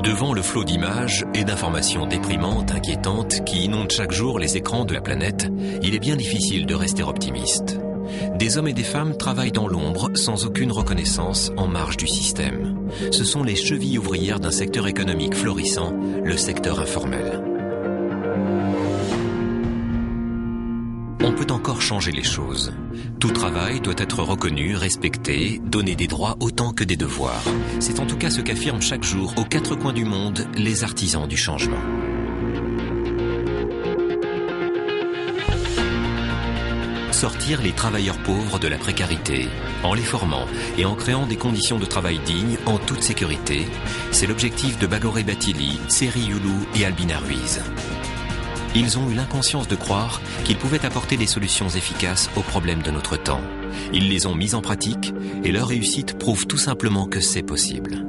Devant le flot d'images et d'informations déprimantes, inquiétantes, qui inondent chaque jour les écrans de la planète, il est bien difficile de rester optimiste. Des hommes et des femmes travaillent dans l'ombre, sans aucune reconnaissance, en marge du système. Ce sont les chevilles ouvrières d'un secteur économique florissant, le secteur informel. On peut encore changer les choses. Tout travail doit être reconnu, respecté, donner des droits autant que des devoirs. C'est en tout cas ce qu'affirment chaque jour, aux quatre coins du monde, les artisans du changement. Sortir les travailleurs pauvres de la précarité, en les formant et en créant des conditions de travail dignes en toute sécurité, c'est l'objectif de Bagoré Batili, Seri Youlou et Albina Ruiz. Ils ont eu l'inconscience de croire qu'ils pouvaient apporter des solutions efficaces aux problèmes de notre temps. Ils les ont mises en pratique et leur réussite prouve tout simplement que c'est possible.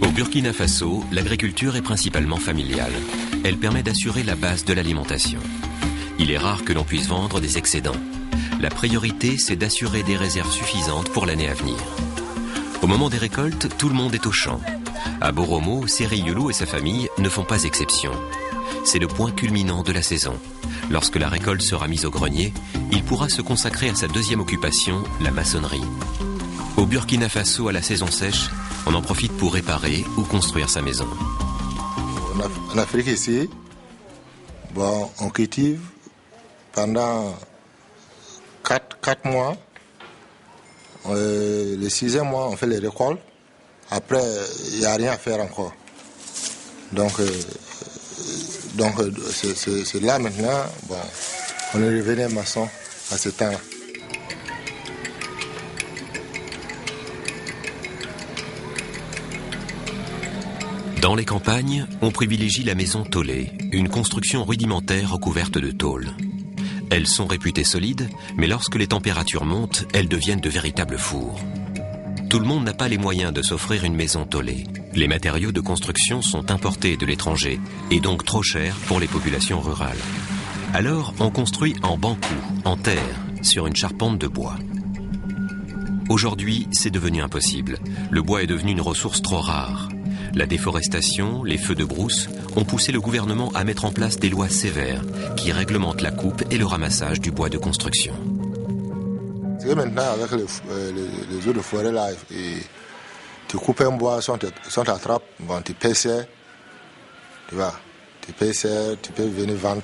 Au Burkina Faso, l'agriculture est principalement familiale. Elle permet d'assurer la base de l'alimentation. Il est rare que l'on puisse vendre des excédents. La priorité, c'est d'assurer des réserves suffisantes pour l'année à venir. Au moment des récoltes, tout le monde est au champ. À Boromo, Seri Youlou et sa famille ne font pas exception. C'est le point culminant de la saison. Lorsque la récolte sera mise au grenier, il pourra se consacrer à sa deuxième occupation, la maçonnerie. Au Burkina Faso, à la saison sèche, on en profite pour réparer ou construire sa maison. En Afrique ici, on cultive pendant 4 mois. Le 6e mois, on fait les récoltes. Après, il n'y a rien à faire encore. Donc c'est là maintenant, on est revenu maçon à ce temps-là. Dans les campagnes, on privilégie la maison tôlée, une construction rudimentaire recouverte de tôle. Elles sont réputées solides, mais lorsque les températures montent, elles deviennent de véritables fours. Tout le monde n'a pas les moyens de s'offrir une maison tôlée. Les matériaux de construction sont importés de l'étranger et donc trop chers pour les populations rurales. Alors, on construit en bankou, en terre, sur une charpente de bois. Aujourd'hui, c'est devenu impossible. Le bois est devenu une ressource trop rare. La déforestation, les feux de brousse ont poussé le gouvernement à mettre en place des lois sévères qui réglementent la coupe et le ramassage du bois de construction. C'est que maintenant, avec les eaux de forêt, là, tu coupes un bois, si on t'attrape, tu payes cher, tu vois, tu payes cher, tu peux venir vendre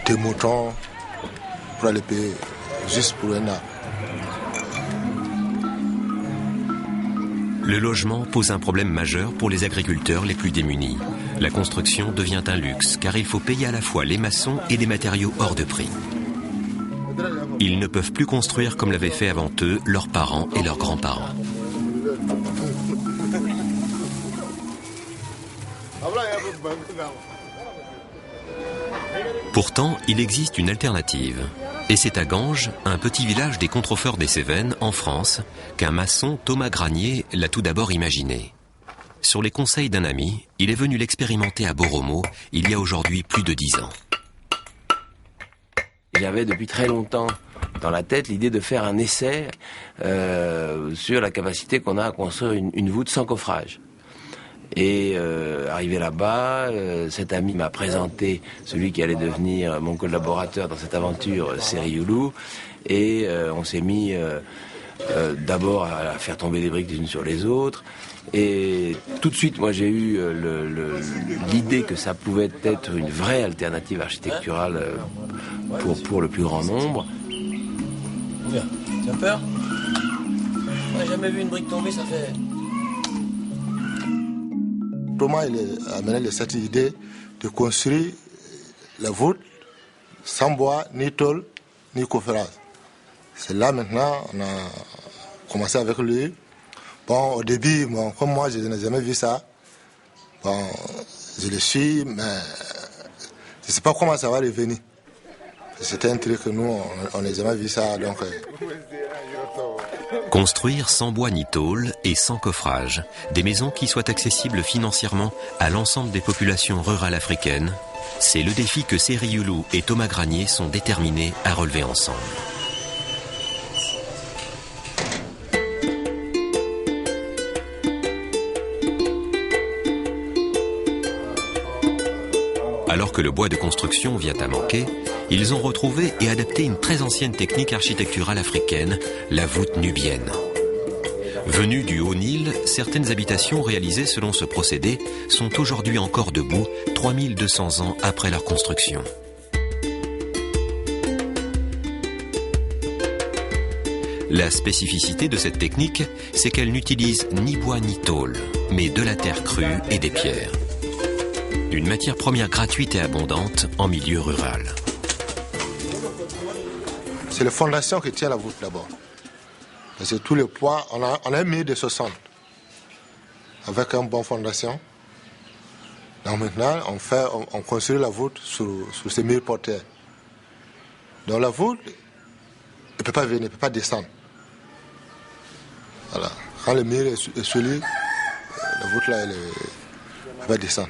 tes moutons pour aller payer juste pour un arbre. Le logement pose un problème majeur pour les agriculteurs les plus démunis. La construction devient un luxe car il faut payer à la fois les maçons et des matériaux hors de prix. Ils ne peuvent plus construire comme l'avaient fait avant eux leurs parents et leurs grands-parents. Pourtant, il existe une alternative. Et c'est à Ganges, un petit village des contrefeurs des Cévennes, en France, qu'un maçon, Thomas Granier, l'a tout d'abord imaginé. Sur les conseils d'un ami, il est venu l'expérimenter à Boromo, il y a aujourd'hui plus de 10 ans. J'avais depuis très longtemps dans la tête l'idée de faire un essai sur la capacité qu'on a à construire une voûte sans coffrage. Et arrivé là-bas, cet ami m'a présenté celui qui allait devenir mon collaborateur dans cette aventure, Seri Youlou, et on s'est mis d'abord à faire tomber des briques les unes sur les autres. Et tout de suite, moi, j'ai eu l'idée que ça pouvait être une vraie alternative architecturale pour le plus grand nombre. Bien. Tu as peur? On n'a jamais vu une brique tomber, ça fait... Thomas il a amené cette idée de construire la voûte sans bois, ni tôle, ni coffrage. C'est là maintenant, on a commencé avec lui. Bon, au début, comme moi, je n'ai jamais vu ça. Bon, je le suis, mais Je ne sais pas comment ça va revenir. C'était un truc que nous, on n'a jamais vu ça. Donc, Construire sans bois ni tôle et sans coffrage, des maisons qui soient accessibles financièrement à l'ensemble des populations rurales africaines, c'est le défi que Seri Yulu et Thomas Granier sont déterminés à relever ensemble. Alors que le bois de construction vient à manquer, ils ont retrouvé et adapté une très ancienne technique architecturale africaine, la voûte nubienne. Venues du Haut-Nil, certaines habitations réalisées selon ce procédé sont aujourd'hui encore debout, 3200 ans après leur construction. La spécificité de cette technique, c'est qu'elle n'utilise ni bois ni tôle, mais de la terre crue et des pierres. Une matière première gratuite et abondante en milieu rural. C'est la fondation qui tient la voûte d'abord. Parce que tous les poids, on a un mur de 60 avec une bonne fondation. Donc maintenant, on construit la voûte sur ces murs porteurs. Donc la voûte, elle ne peut pas venir, elle ne peut pas descendre. Voilà. Quand le mur est solide, la voûte là, elle va descendre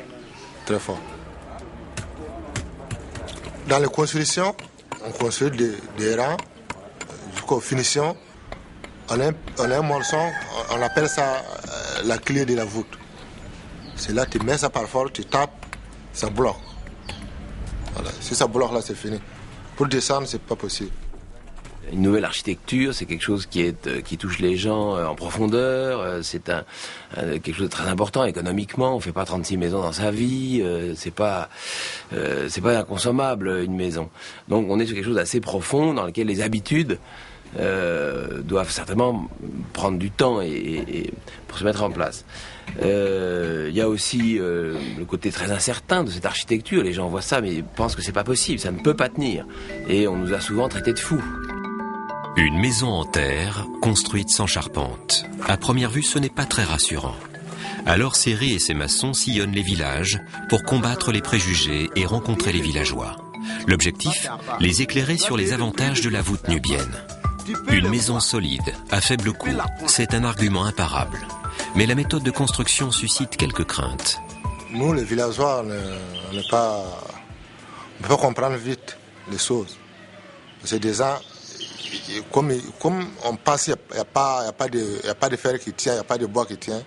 très fort. Dans les constructions, on construit des rangs jusqu'aux finitions. On a un morceau, on appelle ça la clé de la voûte. C'est là, tu mets ça par force, tu tapes, ça bloque. Voilà. Si ça bloque là, c'est fini. Pour descendre, c'est pas possible. Une nouvelle architecture, c'est quelque chose qui touche les gens en profondeur. C'est quelque chose de très important économiquement. On fait pas 36 maisons dans sa vie. C'est pas inconsommable une maison. Donc on est sur quelque chose d'assez profond dans lequel les habitudes doivent certainement prendre du temps et pour se mettre en place. Il y a aussi le côté très incertain de cette architecture. Les gens voient ça mais pensent que c'est pas possible, ça ne peut pas tenir. Et on nous a souvent traités de fous. Une maison en terre, construite sans charpente. À première vue, ce n'est pas très rassurant. Alors Seri et ses maçons sillonnent les villages pour combattre les préjugés et rencontrer les villageois. L'objectif, les éclairer sur les avantages de la voûte nubienne. Une maison solide, à faible coût, c'est un argument imparable. Mais la méthode de construction suscite quelques craintes. Nous, les villageois, on ne peut pas comprendre vite les choses. C'est déjà... Comme on passe, il n'y a pas de fer qui tient, il n'y a pas de bois qui tient.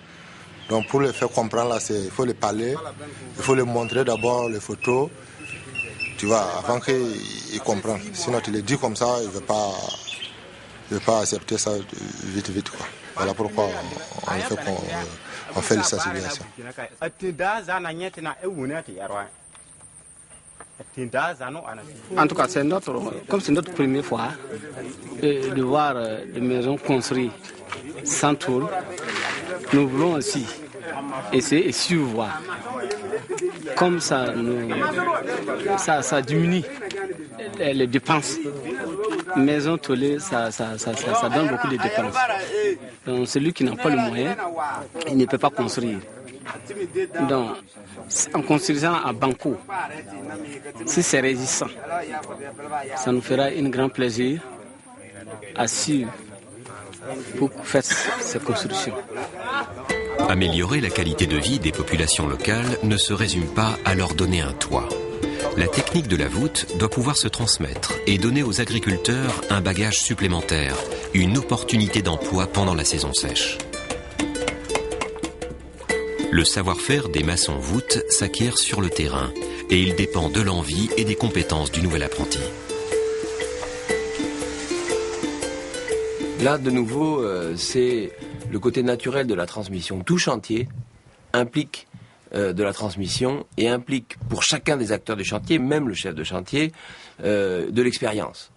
Donc pour les faire comprendre, là, il faut les parler, il faut les montrer d'abord les photos, tu vois, avant qu'ils comprennent. Sinon tu les dis comme ça, il ne veut pas accepter ça vite, quoi. Voilà pourquoi on fait les sensibilisations. En tout cas, comme c'est notre première fois de voir des maisons construites sans tôle, nous voulons aussi essayer et suivre. Comme ça, ça diminue les dépenses. Maison tôlée, ça donne beaucoup de dépenses. Donc celui qui n'a pas le moyen, il ne peut pas construire. Donc, en construisant à Banco, si c'est résistant, ça nous fera un grand plaisir à suivre pour faire ces constructions. Améliorer la qualité de vie des populations locales ne se résume pas à leur donner un toit. La technique de la voûte doit pouvoir se transmettre et donner aux agriculteurs un bagage supplémentaire, une opportunité d'emploi pendant la saison sèche. Le savoir-faire des maçons voûtes s'acquiert sur le terrain et il dépend de l'envie et des compétences du nouvel apprenti. Là, de nouveau, c'est le côté naturel de la transmission. Tout chantier implique de la transmission et implique pour chacun des acteurs du chantier, même le chef de chantier, de l'expérience.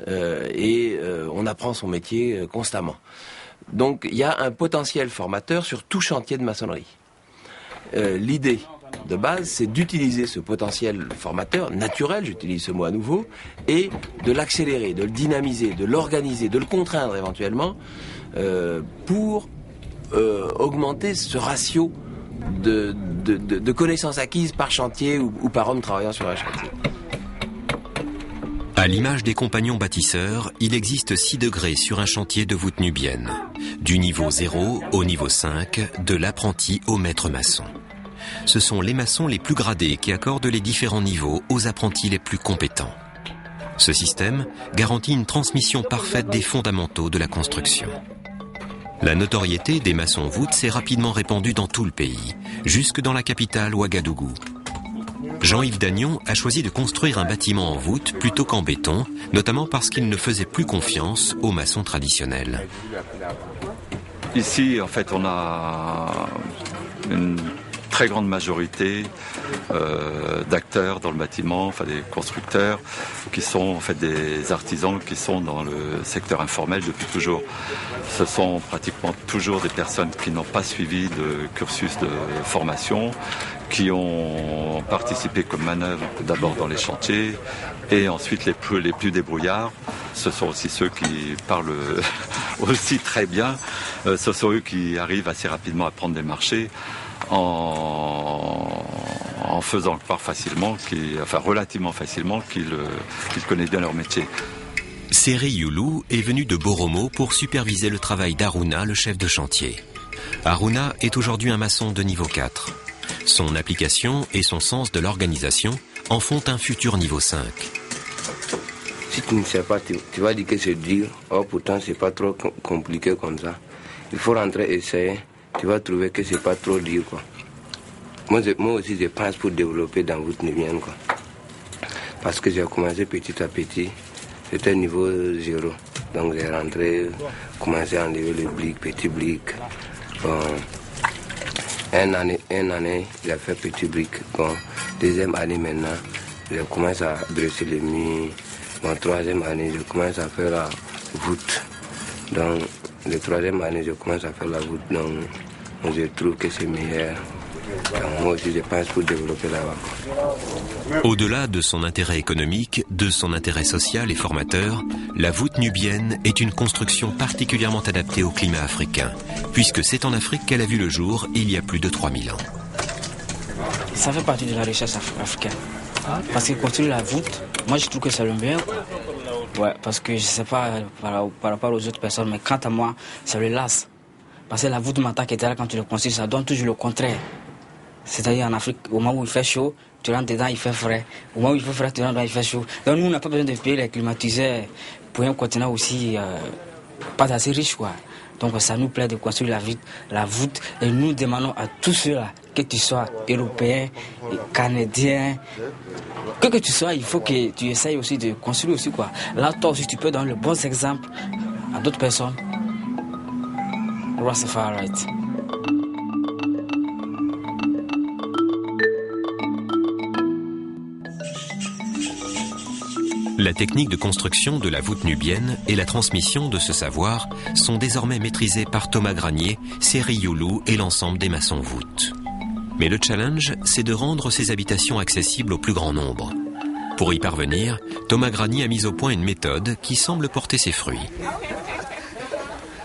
On apprend son métier constamment. Donc, il y a un potentiel formateur sur tout chantier de maçonnerie. L'idée de base, c'est d'utiliser ce potentiel formateur naturel, j'utilise ce mot à nouveau, et de l'accélérer, de le dynamiser, de l'organiser, de le contraindre éventuellement pour augmenter ce ratio de connaissances acquises par chantier ou par homme travaillant sur un chantier. À l'image des compagnons bâtisseurs, il existe 6 degrés sur un chantier de voûte nubienne. Du niveau 0 au niveau 5, de l'apprenti au maître maçon. Ce sont les maçons les plus gradés qui accordent les différents niveaux aux apprentis les plus compétents. Ce système garantit une transmission parfaite des fondamentaux de la construction. La notoriété des maçons voûtes s'est rapidement répandue dans tout le pays, jusque dans la capitale Ouagadougou. Jean-Yves Dagnon a choisi de construire un bâtiment en voûte plutôt qu'en béton, notamment parce qu'il ne faisait plus confiance aux maçons traditionnels. Ici, en fait, on a une très grande majorité d'acteurs dans le bâtiment, enfin des constructeurs, qui sont en fait des artisans qui sont dans le secteur informel depuis toujours. Ce sont pratiquement toujours des personnes qui n'ont pas suivi de cursus de formation, qui ont participé comme manœuvre d'abord dans les chantiers et ensuite les plus débrouillards. Ce sont aussi ceux qui parlent aussi très bien. Ce sont eux qui arrivent assez rapidement à prendre des marchés en faisant croire facilement, relativement facilement qu'ils connaissent bien leur métier. Seri Youlou est venu de Boromo pour superviser le travail d'Aruna, le chef de chantier. Aruna est aujourd'hui un maçon de niveau 4. Son application et son sens de l'organisation en font un futur niveau 5. Si tu ne sais pas, tu vas dire que c'est dur. Oh, pourtant, c'est pas trop compliqué comme ça. Il faut rentrer et essayer. Tu vas trouver que c'est pas trop dur, quoi. Moi aussi, je pense pour développer dans votre nubienne, quoi. Parce que j'ai commencé petit à petit. C'était niveau 0. Donc j'ai rentré, commencé à enlever les briques, petits briques. Bon, une année, j'ai fait petit briques. Bon, deuxième année maintenant, je commence à dresser les murs. Bon, troisième année, je commence à faire la voûte. Donc, la troisième année, je commence à faire la voûte. Donc, je trouve que c'est meilleur. Donc, moi aussi, je pense pour développer là-bas. Au-delà de son intérêt économique, de son intérêt social et formateur, la voûte nubienne est une construction particulièrement adaptée au climat africain, puisque c'est en Afrique qu'elle a vu le jour il y a plus de 3000 ans. Ça fait partie de la richesse africaine. Parce que construire la voûte, moi je trouve que c'est le meilleur. Ouais, parce que je sais pas par rapport aux autres personnes, mais quant à moi, ça le lasse. Parce que la voûte m'attaque et là, quand tu le construis, ça donne toujours le contraire. C'est-à-dire en Afrique, au moment où il fait chaud, tu rentres dedans, il fait frais. Au moment où il fait frais, tu rentres dedans, il fait chaud. Donc nous, on n'a pas besoin de payer les climatiseurs pour un continent aussi pas assez riche, quoi. Donc ça nous plaît de construire la voûte et nous demandons à tous ceux-là, que tu sois européen, canadien, que tu sois, il faut que tu essayes aussi de construire aussi, quoi. Là, toi aussi, tu peux donner le bon exemple à d'autres personnes. Rastafari. La technique de construction de la voûte nubienne et la transmission de ce savoir sont désormais maîtrisées par Thomas Granier, Seri Youlou et l'ensemble des maçons voûtes. Mais le challenge, c'est de rendre ces habitations accessibles au plus grand nombre. Pour y parvenir, Thomas Granier a mis au point une méthode qui semble porter ses fruits.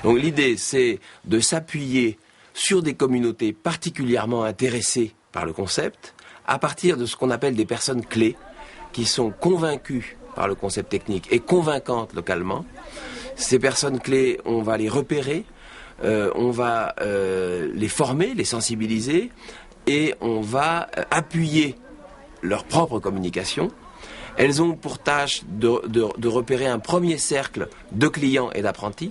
Donc l'idée, c'est de s'appuyer sur des communautés particulièrement intéressées par le concept, à partir de ce qu'on appelle des personnes clés, qui sont convaincues par le concept technique et convaincantes localement. Ces personnes clés, on va les repérer, on va les former, les sensibiliser, et on va appuyer leur propre communication. Elles ont pour tâche de repérer un premier cercle de clients et d'apprentis.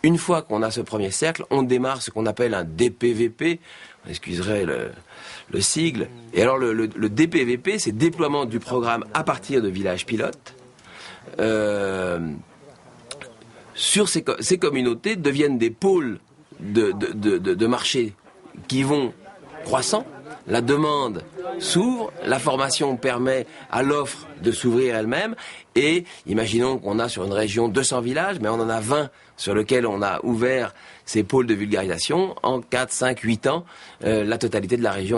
Une fois qu'on a ce premier cercle, on démarre ce qu'on appelle un DPVP, on excuserait le sigle. Et alors le DPVP, c'est déploiement du programme à partir de villages pilotes. Sur ces communautés deviennent des pôles de marché qui vont croissant. La demande s'ouvre, la formation permet à l'offre de s'ouvrir elle-même, et imaginons qu'on a sur une région 200 villages, mais on en a 20 sur lesquels on a ouvert ces pôles de vulgarisation. En 4, 5, 8 ans, la totalité de la région